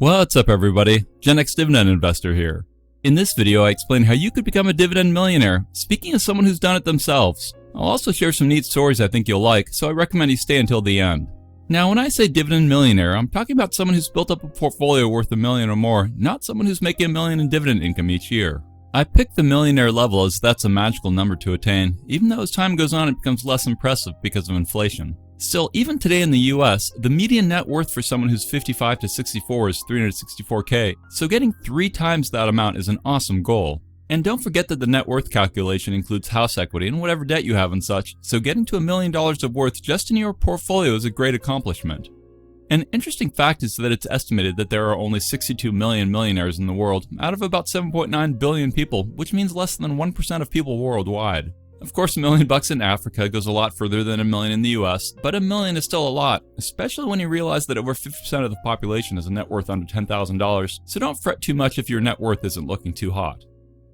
What's up everybody, Gen X Dividend Investor here. In this video I explain how you could become a dividend millionaire, speaking as someone who's done it themselves. I'll also share some neat stories I think you'll like, so I recommend you stay until the end. Now when I say dividend millionaire, I'm talking about someone who's built up a portfolio worth $1 million or more, not someone who's making $1 million in dividend income each year. I picked the millionaire level as that's a magical number to attain, even though as time goes on it becomes less impressive because of inflation. Still, even today in the US, the median net worth for someone who's 55 to 64 is $364K, so getting 3 times that amount is an awesome goal. And don't forget that the net worth calculation includes house equity and whatever debt you have and such, so getting to $1 million of worth just in your portfolio is a great accomplishment. An interesting fact is that it's estimated that there are only 62 million millionaires in the world, out of about 7.9 billion people, which means less than 1% of people worldwide. Of course, $1 million in Africa goes a lot further than $1 million in the US, but $1 million is still a lot, especially when you realize that over 50% of the population has a net worth under $10,000, so don't fret too much if your net worth isn't looking too hot.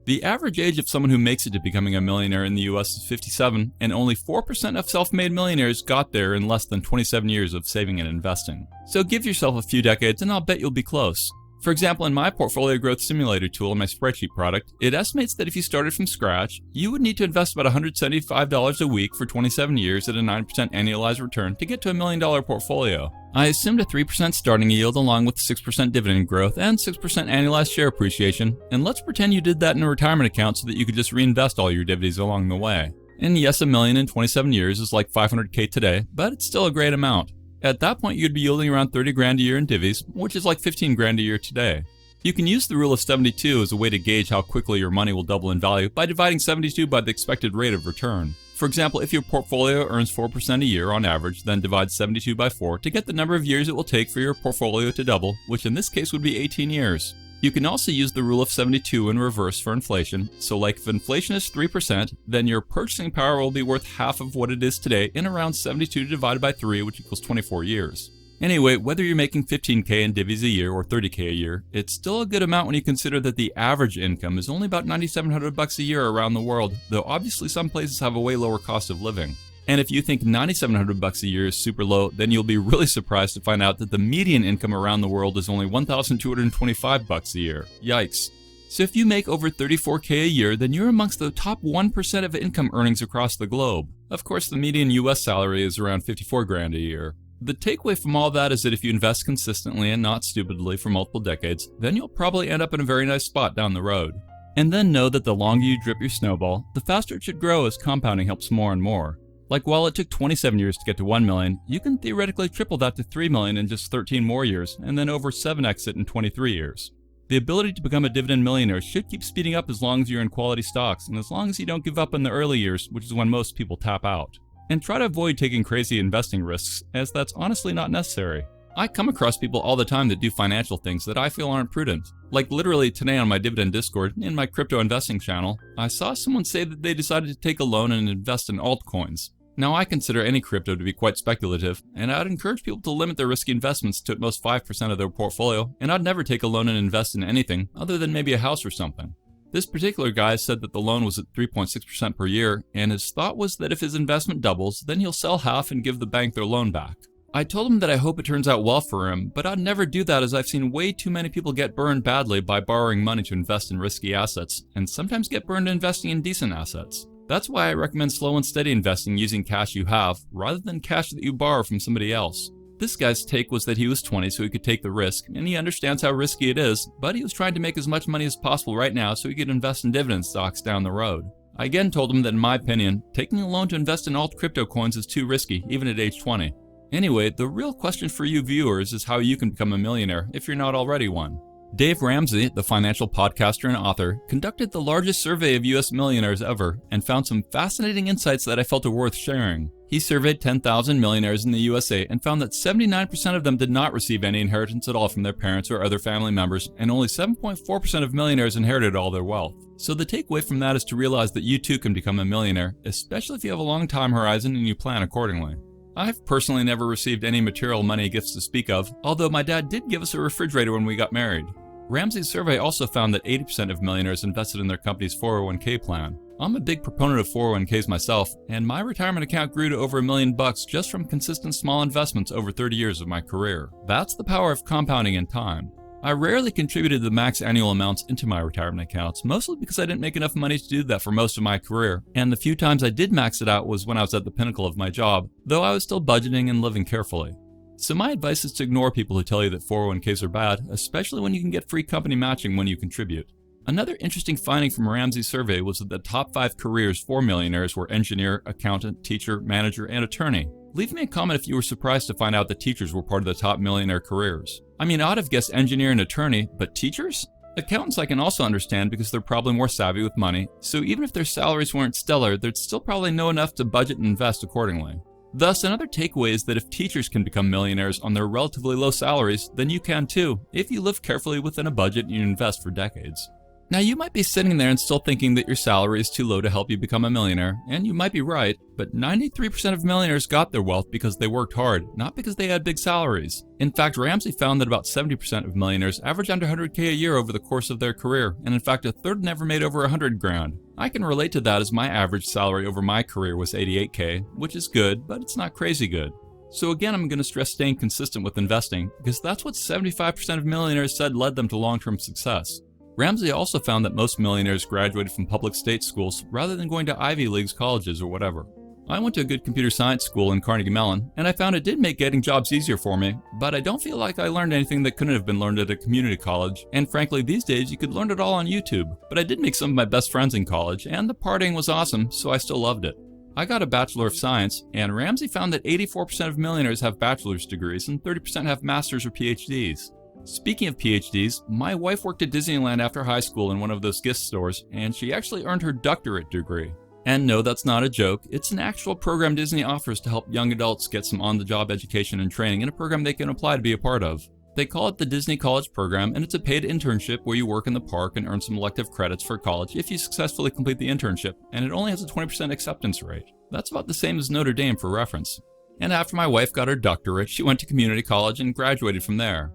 The average age of someone who makes it to becoming a millionaire in the US is 57, and only 4% of self-made millionaires got there in less than 27 years of saving and investing. So give yourself a few decades and I'll bet you'll be close. For example, in my portfolio growth simulator tool in my spreadsheet product, it estimates that if you started from scratch, you would need to invest about $175 a week for 27 years at a 9% annualized return to get to $1 million portfolio. I assumed a 3% starting yield along with 6% dividend growth and 6% annualized share appreciation, and let's pretend you did that in a retirement account so that you could just reinvest all your divvies along the way. And yes, $1 million in 27 years is like $500K today, but it's still a great amount. At that point, you'd be yielding around 30 grand a year in divvies, which is like 15 grand a year today. You can use the rule of 72 as a way to gauge how quickly your money will double in value by dividing 72 by the expected rate of return. For example, if your portfolio earns 4% a year on average, then divide 72 by 4 to get the number of years it will take for your portfolio to double, which in this case would be 18 years. You can also use the rule of 72 in reverse for inflation, so like if inflation is 3%, then your purchasing power will be worth half of what it is today in around 72 divided by 3, which equals 24 years. Anyway, whether you're making 15K in divvies a year or 30K a year, it's still a good amount when you consider that the average income is only about $9,700 a year around the world, though obviously some places have a way lower cost of living. And if you think $9,700 a year is super low, then you'll be really surprised to find out that the median income around the world is only $1,225 a year. Yikes. So if you make over 34K a year, then you're amongst the top 1% of income earnings across the globe. Of course, the median US salary is around 54 grand a year. The takeaway from all that is that if you invest consistently and not stupidly for multiple decades, then you'll probably end up in a very nice spot down the road. And then know that the longer you drip your snowball, the faster it should grow as compounding helps more and more. Like while it took 27 years to get to 1 million, you can theoretically triple that to 3 million in just 13 more years, and then over 7x it in 23 years. The ability to become a dividend millionaire should keep speeding up as long as you're in quality stocks, and as long as you don't give up in the early years, which is when most people tap out. And try to avoid taking crazy investing risks, as that's honestly not necessary. I come across people all the time that do financial things that I feel aren't prudent. Like literally today on my Dividend Discord, in my crypto investing channel, I saw someone say that they decided to take a loan and invest in altcoins. Now I consider any crypto to be quite speculative, and I'd encourage people to limit their risky investments to at most 5% of their portfolio, and I'd never take a loan and invest in anything other than maybe a house or something. This particular guy said that the loan was at 3.6% per year, and his thought was that if his investment doubles, then he'll sell half and give the bank their loan back. I told him that I hope it turns out well for him, but I'd never do that as I've seen way too many people get burned badly by borrowing money to invest in risky assets, and sometimes get burned investing in decent assets. That's why I recommend slow and steady investing using cash you have, rather than cash that you borrow from somebody else. This guy's take was that he was 20 so he could take the risk, and he understands how risky it is, but he was trying to make as much money as possible right now so he could invest in dividend stocks down the road. I again told him that in my opinion, taking a loan to invest in alt crypto coins is too risky, even at age 20. Anyway, the real question for you viewers is how you can become a millionaire if you're not already one. Dave Ramsey, the financial podcaster and author, conducted the largest survey of US millionaires ever and found some fascinating insights that I felt are worth sharing. He surveyed 10,000 millionaires in the USA and found that 79% of them did not receive any inheritance at all from their parents or other family members, and only 7.4% of millionaires inherited all their wealth. So the takeaway from that is to realize that you too can become a millionaire, especially if you have a long time horizon and you plan accordingly. I've personally never received any material money gifts to speak of, although my dad did give us a refrigerator when we got married. Ramsey's survey also found that 80% of millionaires invested in their company's 401k plan. I'm a big proponent of 401ks myself, and my retirement account grew to over $1 million just from consistent small investments over 30 years of my career. That's the power of compounding in time. I rarely contributed the max annual amounts into my retirement accounts, mostly because I didn't make enough money to do that for most of my career, and the few times I did max it out was when I was at the pinnacle of my job, though I was still budgeting and living carefully. So my advice is to ignore people who tell you that 401ks are bad, especially when you can get free company matching when you contribute. Another interesting finding from Ramsey's survey was that the top 5 careers for millionaires were engineer, accountant, teacher, manager, and attorney. Leave me a comment if you were surprised to find out that teachers were part of the top millionaire careers. I mean, I'd have guessed engineer and attorney, but teachers? Accountants I can also understand because they're probably more savvy with money, so even if their salaries weren't stellar, they'd still probably know enough to budget and invest accordingly. Thus, another takeaway is that if teachers can become millionaires on their relatively low salaries, then you can too, if you live carefully within a budget and you invest for decades. Now, you might be sitting there and still thinking that your salary is too low to help you become a millionaire, and you might be right, but 93% of millionaires got their wealth because they worked hard, not because they had big salaries. In fact, Ramsey found that about 70% of millionaires average under $100K a year over the course of their career, and in fact, a third never made over $100 grand. I can relate to that as my average salary over my career was $88K, which is good, but it's not crazy good. So again, I'm going to stress staying consistent with investing, because that's what 75% of millionaires said led them to long-term success. Ramsey also found that most millionaires graduated from public state schools rather than going to Ivy League colleges or whatever. I went to a good computer science school in Carnegie Mellon, and I found it did make getting jobs easier for me, but I don't feel like I learned anything that couldn't have been learned at a community college, and frankly, these days you could learn it all on YouTube. But I did make some of my best friends in college, and the partying was awesome, so I still loved it. I got a Bachelor of Science, and Ramsey found that 84% of millionaires have bachelor's degrees and 30% have master's or PhDs. Speaking of PhDs, my wife worked at Disneyland after high school in one of those gift stores, and she actually earned her doctorate degree. And no, that's not a joke. It's an actual program Disney offers to help young adults get some on-the-job education and training in a program they can apply to be a part of. They call it the Disney College Program, and it's a paid internship where you work in the park and earn some elective credits for college if you successfully complete the internship, and it only has a 20% acceptance rate. That's about the same as Notre Dame for reference. And after my wife got her doctorate, she went to community college and graduated from there.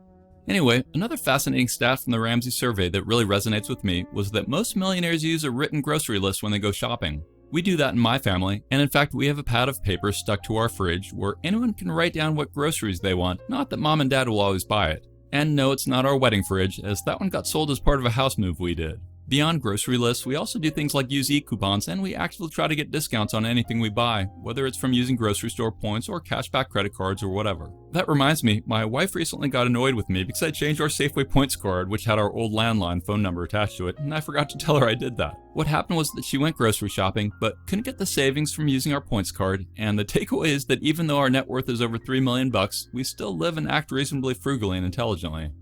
Anyway, another fascinating stat from the Ramsey survey that really resonates with me was that most millionaires use a written grocery list when they go shopping. We do that in my family, and in fact we have a pad of paper stuck to our fridge where anyone can write down what groceries they want, not that mom and dad will always buy it. And no, it's not our wedding fridge, as that one got sold as part of a house move we did. Beyond grocery lists, we also do things like use e-coupons, and we actively try to get discounts on anything we buy, whether it's from using grocery store points or cashback credit cards or whatever. That reminds me, my wife recently got annoyed with me because I changed our Safeway points card, which had our old landline phone number attached to it, and I forgot to tell her I did that. What happened was that she went grocery shopping, but couldn't get the savings from using our points card, and the takeaway is that even though our net worth is over $3 million, we still live and act reasonably frugally and intelligently.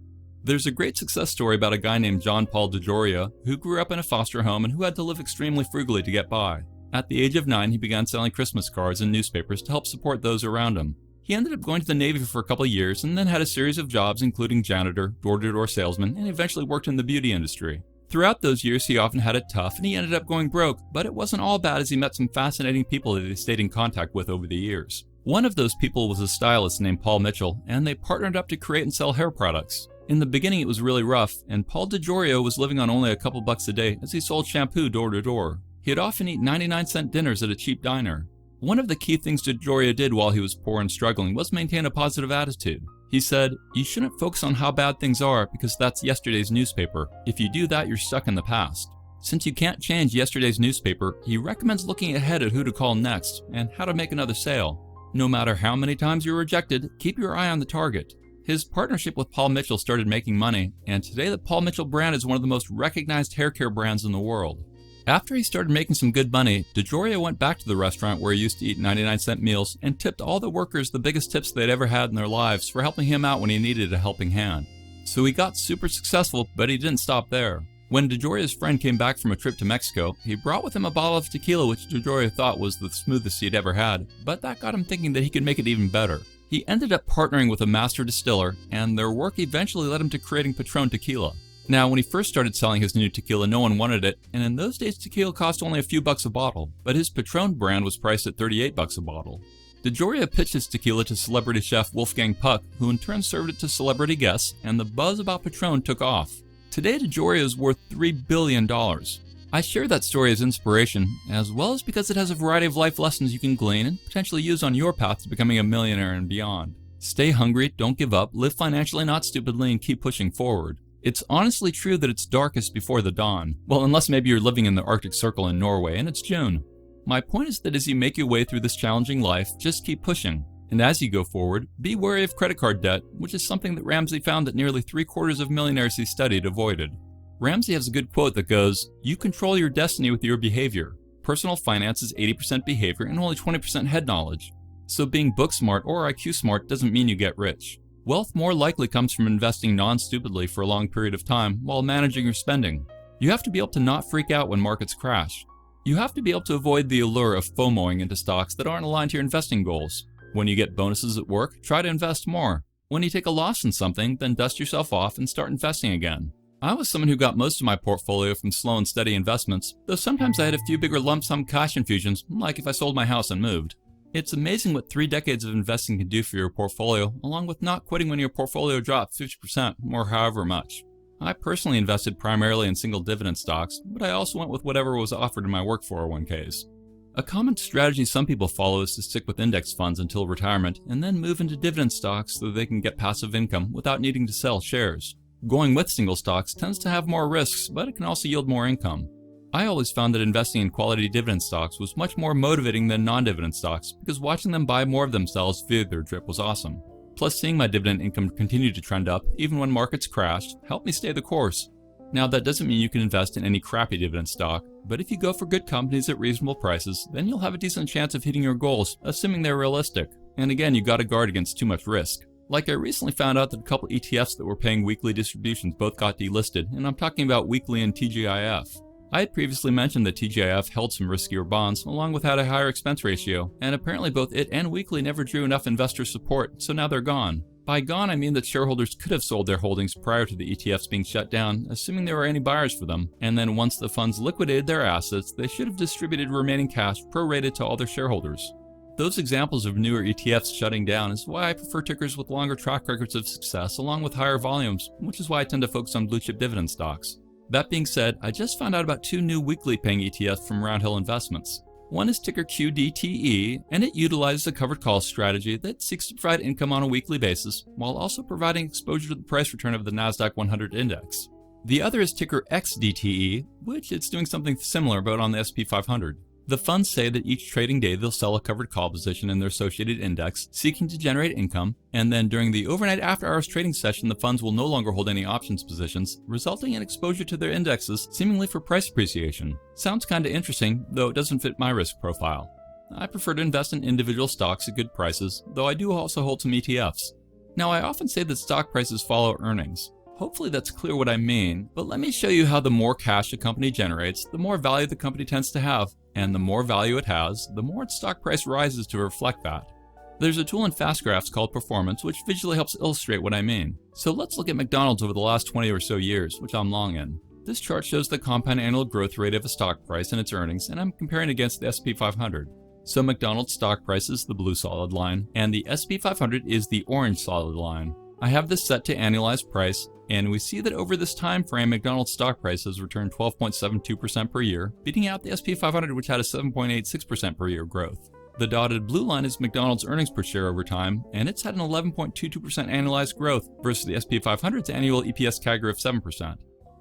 There's a great success story about a guy named John Paul DeGioia who grew up in a foster home and who had to live extremely frugally to get by. At the age of 9, he began selling Christmas cards and newspapers to help support those around him. He ended up going to the Navy for a couple of years and then had a series of jobs including janitor, door-to-door salesman, and eventually worked in the beauty industry. Throughout those years, he often had it tough and he ended up going broke, but it wasn't all bad as he met some fascinating people that he stayed in contact with over the years. One of those people was a stylist named Paul Mitchell, and they partnered up to create and sell hair products. In the beginning, it was really rough, and Paul DeGioia was living on only a couple bucks a day as he sold shampoo door to door. He'd often eat 99-cent dinners at a cheap diner. One of the key things DeGioia did while he was poor and struggling was maintain a positive attitude. He said, "You shouldn't focus on how bad things are because that's yesterday's newspaper. If you do that, you're stuck in the past." Since you can't change yesterday's newspaper, he recommends looking ahead at who to call next and how to make another sale. No matter how many times you're rejected, keep your eye on the target. His partnership with Paul Mitchell started making money, and today the Paul Mitchell brand is one of the most recognized hair care brands in the world. After he started making some good money, DeGioia went back to the restaurant where he used to eat 99-cent meals and tipped all the workers the biggest tips they'd ever had in their lives for helping him out when he needed a helping hand. So he got super successful, but he didn't stop there. When DeGioia's friend came back from a trip to Mexico, he brought with him a bottle of tequila which DeGioia thought was the smoothest he'd ever had, but that got him thinking that he could make it even better. He ended up partnering with a master distiller, and their work eventually led him to creating Patron tequila. Now, when he first started selling his new tequila, no one wanted it, and in those days tequila cost only a few bucks a bottle, but his Patron brand was priced at 38 bucks a bottle. DeGioia pitched his tequila to celebrity chef Wolfgang Puck, who in turn served it to celebrity guests, and the buzz about Patron took off. Today, DeGioia is worth $3 billion. I share that story as inspiration, as well as because it has a variety of life lessons you can glean and potentially use on your path to becoming a millionaire and beyond. Stay hungry, don't give up, live financially not stupidly, and keep pushing forward. It's honestly true that it's darkest before the dawn. Well, unless maybe you're living in the Arctic Circle in Norway and it's June. My point is that as you make your way through this challenging life, just keep pushing. And as you go forward, be wary of credit card debt, which is something that Ramsey found that nearly 3/4 of millionaires he studied avoided. Ramsey has a good quote that goes, "You control your destiny with your behavior. Personal finance is 80% behavior and only 20% head knowledge." So being book smart or IQ smart doesn't mean you get rich. Wealth more likely comes from investing non-stupidly for a long period of time while managing your spending. You have to be able to not freak out when markets crash. You have to be able to avoid the allure of FOMOing into stocks that aren't aligned to your investing goals. When you get bonuses at work, try to invest more. When you take a loss in something, then dust yourself off and start investing again. I was someone who got most of my portfolio from slow and steady investments, though sometimes I had a few bigger lump sum cash infusions, like if I sold my house and moved. It's amazing what 3 decades of investing can do for your portfolio, along with not quitting when your portfolio drops 50% or however much. I personally invested primarily in single dividend stocks, but I also went with whatever was offered in my work 401ks. A common strategy some people follow is to stick with index funds until retirement and then move into dividend stocks so they can get passive income without needing to sell shares. Going with single stocks tends to have more risks, but it can also yield more income. I always found that investing in quality dividend stocks was much more motivating than non-dividend stocks because watching them buy more of themselves via their drip was awesome. Plus, seeing my dividend income continue to trend up even when markets crashed helped me stay the course. Now, that doesn't mean you can invest in any crappy dividend stock, but if you go for good companies at reasonable prices, then you'll have a decent chance of hitting your goals, assuming they're realistic. And again, you gotta guard against too much risk. Like I recently found out that a couple ETFs that were paying weekly distributions both got delisted, and I'm talking about weekly and TGIF. I had previously mentioned that TGIF held some riskier bonds, along with had a higher expense ratio, and apparently both it and weekly never drew enough investor support, so now they're gone. By gone, I mean that shareholders could have sold their holdings prior to the ETFs being shut down, assuming there were any buyers for them, and then once the funds liquidated their assets, they should have distributed remaining cash prorated to all their shareholders. Those examples of newer ETFs shutting down is why I prefer tickers with longer track records of success along with higher volumes, which is why I tend to focus on blue chip dividend stocks. That being said, I just found out about 2 new weekly paying ETFs from Roundhill Investments. One is ticker QDTE, and it utilizes a covered call strategy that seeks to provide income on a weekly basis, while also providing exposure to the price return of the NASDAQ 100 index. The other is ticker XDTE, which it's doing something similar but on the SP 500. The funds say that each trading day they'll sell a covered call position in their associated index, seeking to generate income, and then during the overnight after-hours trading session, the funds will no longer hold any options positions, resulting in exposure to their indexes, seemingly for price appreciation. Sounds kinda interesting, though it doesn't fit my risk profile. I prefer to invest in individual stocks at good prices, though I do also hold some ETFs. Now, I often say that stock prices follow earnings. Hopefully that's clear what I mean, but let me show you how the more cash a company generates, the more value the company tends to have, and the more value it has, the more its stock price rises to reflect that. There's a tool in Fast Graphs called Performance, which visually helps illustrate what I mean. So let's look at McDonald's over the last 20 or so years, which I'm long in. This chart shows the compound annual growth rate of a stock price and its earnings, and I'm comparing against the SP 500. So McDonald's stock price is the blue solid line, and the SP 500 is the orange solid line. I have this set to annualized price, and we see that over this time frame, McDonald's stock price has returned 12.72% per year, beating out the SP 500, which had a 7.86% per year growth. The dotted blue line is McDonald's earnings per share over time, and it's had an 11.22% annualized growth versus the SP 500's annual EPS CAGR of 7%.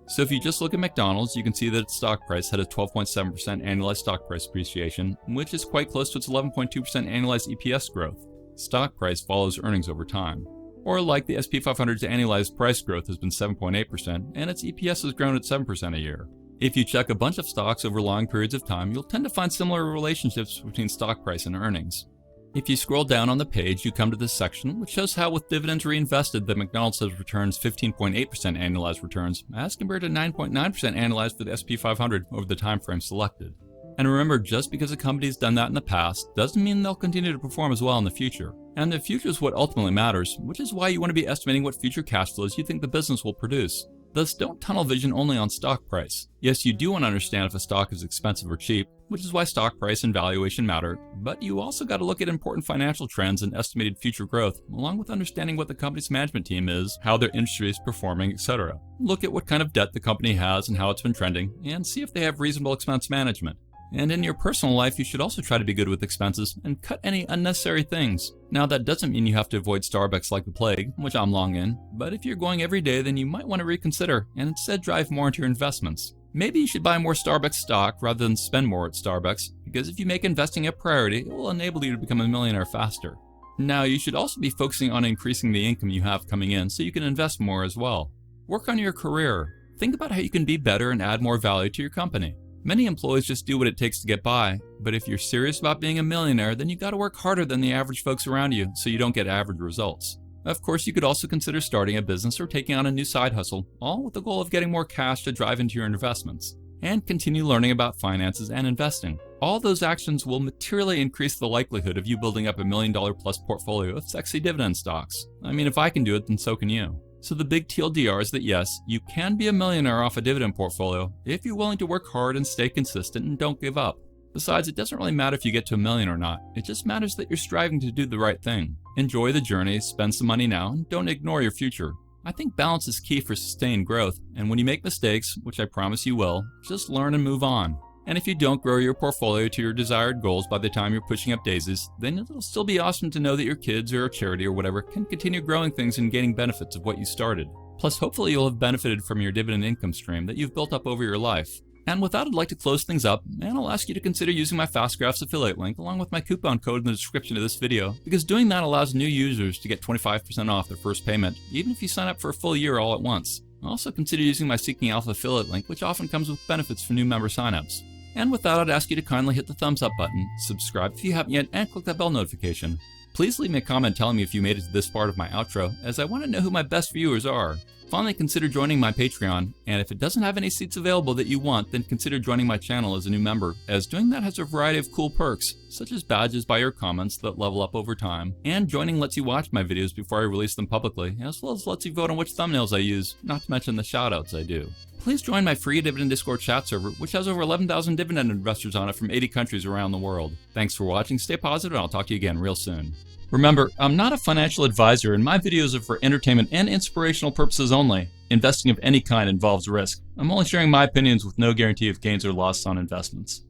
So if you just look at McDonald's, you can see that its stock price had a 12.7% annualized stock price appreciation, which is quite close to its 11.2% annualized EPS growth. Stock price follows earnings over time. Or like the SP 500's annualized price growth has been 7.8%, and its EPS has grown at 7% a year. If you check a bunch of stocks over long periods of time, you'll tend to find similar relationships between stock price and earnings. If you scroll down on the page, you come to this section, which shows how with dividends reinvested, that McDonald's has returns 15.8% annualized returns, as compared to 9.9% annualized for the SP 500 over the time frame selected. And remember, just because a company's done that in the past, doesn't mean they'll continue to perform as well in the future. And the future is what ultimately matters, which is why you want to be estimating what future cash flows you think the business will produce. Thus, don't tunnel vision only on stock price. Yes, you do want to understand if a stock is expensive or cheap, which is why stock price and valuation matter, but you also got to look at important financial trends and estimated future growth, along with understanding what the company's management team is, how their industry is performing, etc. Look at what kind of debt the company has and how it's been trending, and see if they have reasonable expense management. And in your personal life, you should also try to be good with expenses and cut any unnecessary things. Now, that doesn't mean you have to avoid Starbucks like the plague, which I'm long in, but if you're going every day, then you might want to reconsider and instead drive more into your investments. Maybe you should buy more Starbucks stock rather than spend more at Starbucks, because if you make investing a priority, it will enable you to become a millionaire faster. Now, you should also be focusing on increasing the income you have coming in so you can invest more as well. Work on your career. Think about how you can be better and add more value to your company. Many employees just do what it takes to get by, but if you're serious about being a millionaire, then you gotta work harder than the average folks around you so you don't get average results. Of course, you could also consider starting a business or taking on a new side hustle, all with the goal of getting more cash to drive into your investments. And continue learning about finances and investing. All those actions will materially increase the likelihood of you building up $1 million plus portfolio of sexy dividend stocks. I mean, if I can do it, then so can you. So the big TLDR is that yes, you can be a millionaire off a dividend portfolio if you're willing to work hard and stay consistent and don't give up. Besides, it doesn't really matter if you get to $1 million or not. It just matters that you're striving to do the right thing. Enjoy the journey, spend some money now, and don't ignore your future. I think balance is key for sustained growth, and when you make mistakes, which I promise you will, just learn and move on. And if you don't grow your portfolio to your desired goals by the time you're pushing up daisies, then it'll still be awesome to know that your kids or a charity or whatever can continue growing things and gaining benefits of what you started. Plus, hopefully you'll have benefited from your dividend income stream that you've built up over your life. And with that, I'd like to close things up, and I'll ask you to consider using my Fast Graphs affiliate link along with my coupon code in the description of this video, because doing that allows new users to get 25% off their first payment, even if you sign up for a full year all at once. Also consider using my Seeking Alpha affiliate link, which often comes with benefits for new member signups. And with that, I'd ask you to kindly hit the thumbs up button, subscribe if you haven't yet, and click that bell notification. Please leave me a comment telling me if you made it to this part of my outro, as I want to know who my best viewers are. Finally, consider joining my Patreon, and if it doesn't have any seats available that you want, then consider joining my channel as a new member, as doing that has a variety of cool perks, such as badges by your comments that level up over time, and joining lets you watch my videos before I release them publicly, as well as lets you vote on which thumbnails I use, not to mention the shoutouts I do. Please join my free Dividend Discord chat server, which has over 11,000 dividend investors on it from 80 countries around the world. Thanks for watching, stay positive, and I'll talk to you again real soon. Remember, I'm not a financial advisor, and my videos are for entertainment and inspirational purposes only. Investing of any kind involves risk. I'm only sharing my opinions with no guarantee of gains or losses on investments.